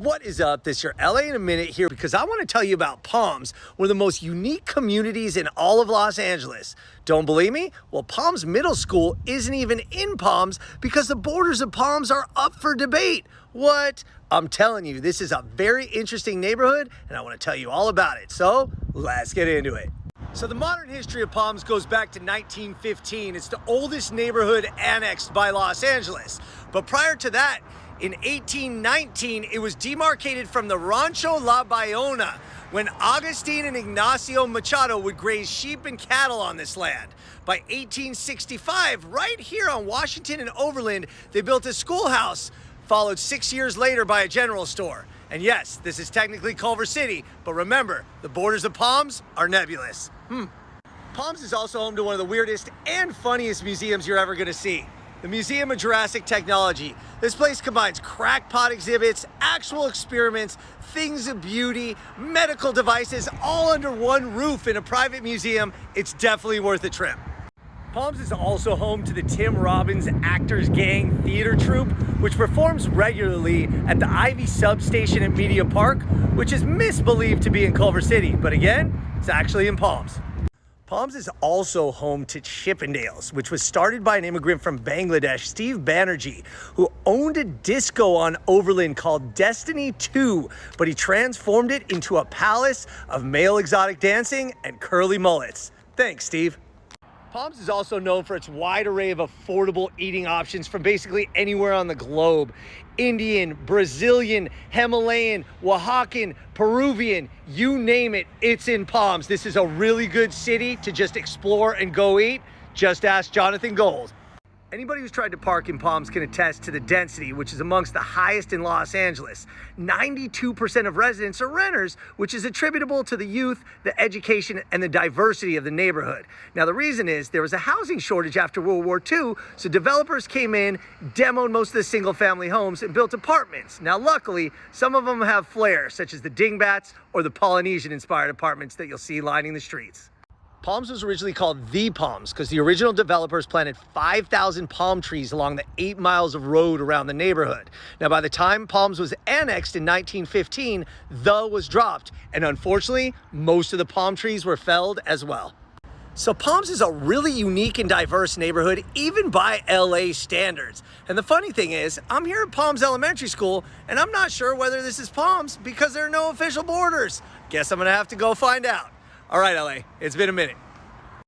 What is up? This is your LA in a minute here because I want to tell you about Palms, one of the most unique communities in all of Los Angeles. Don't believe me? Well, Palms Middle School isn't even in Palms because the borders of Palms are up for debate. What? I'm telling you, this is a very interesting neighborhood and I want to tell you all about it. So let's get into it. So the modern history of Palms goes back to 1915. It's the oldest neighborhood annexed by Los Angeles. But prior to that, in 1819, it was demarcated from the Rancho La Bayona when Agustin and Ignacio Machado would graze sheep and cattle on this land. By 1865, right here on Washington and Overland, they built a schoolhouse, followed 6 years later by a general store. And yes, this is technically Culver City, but remember, the borders of Palms are nebulous. Palms is also home to one of the weirdest and funniest museums you're ever gonna see. The Museum of Jurassic Technology. This place combines crackpot exhibits, actual experiments, things of beauty, medical devices, all under one roof in a private museum. It's definitely worth a trip. Palms is also home to the Tim Robbins Actors Gang Theater Troupe, which performs regularly at the Ivy Substation at Media Park, which is misbelieved to be in Culver City, but again, it's actually in Palms. Palms is also home to Chippendales, which was started by an immigrant from Bangladesh, Steve Banerjee, who owned a disco on Overland called Destiny 2, but he transformed it into a palace of male exotic dancing and curly mullets. Thanks, Steve. Palms is also known for its wide array of affordable eating options from basically anywhere on the globe. Indian, Brazilian, Himalayan, Oaxacan, Peruvian, you name it, it's in Palms. This is a really good city to just explore and go eat. Just ask Jonathan Gold. Anybody who's tried to park in Palms can attest to the density, which is amongst the highest in Los Angeles. 92% of residents are renters, which is attributable to the youth, the education, and the diversity of the neighborhood. Now, the reason is there was a housing shortage after World War II, so developers came in, demoed most of the single-family homes, and built apartments. Now, luckily, some of them have flair, such as the dingbats or the Polynesian-inspired apartments that you'll see lining the streets. Palms was originally called The Palms because the original developers planted 5,000 palm trees along the 8 miles of road around the neighborhood. Now, by the time Palms was annexed in 1915, the was dropped, and unfortunately, most of the palm trees were felled as well. So Palms is a really unique and diverse neighborhood, even by LA standards. And the funny thing is, I'm here at Palms Elementary School, and I'm not sure whether this is Palms because there are no official borders. Guess I'm gonna have to go find out. All right, LA, it's been a minute.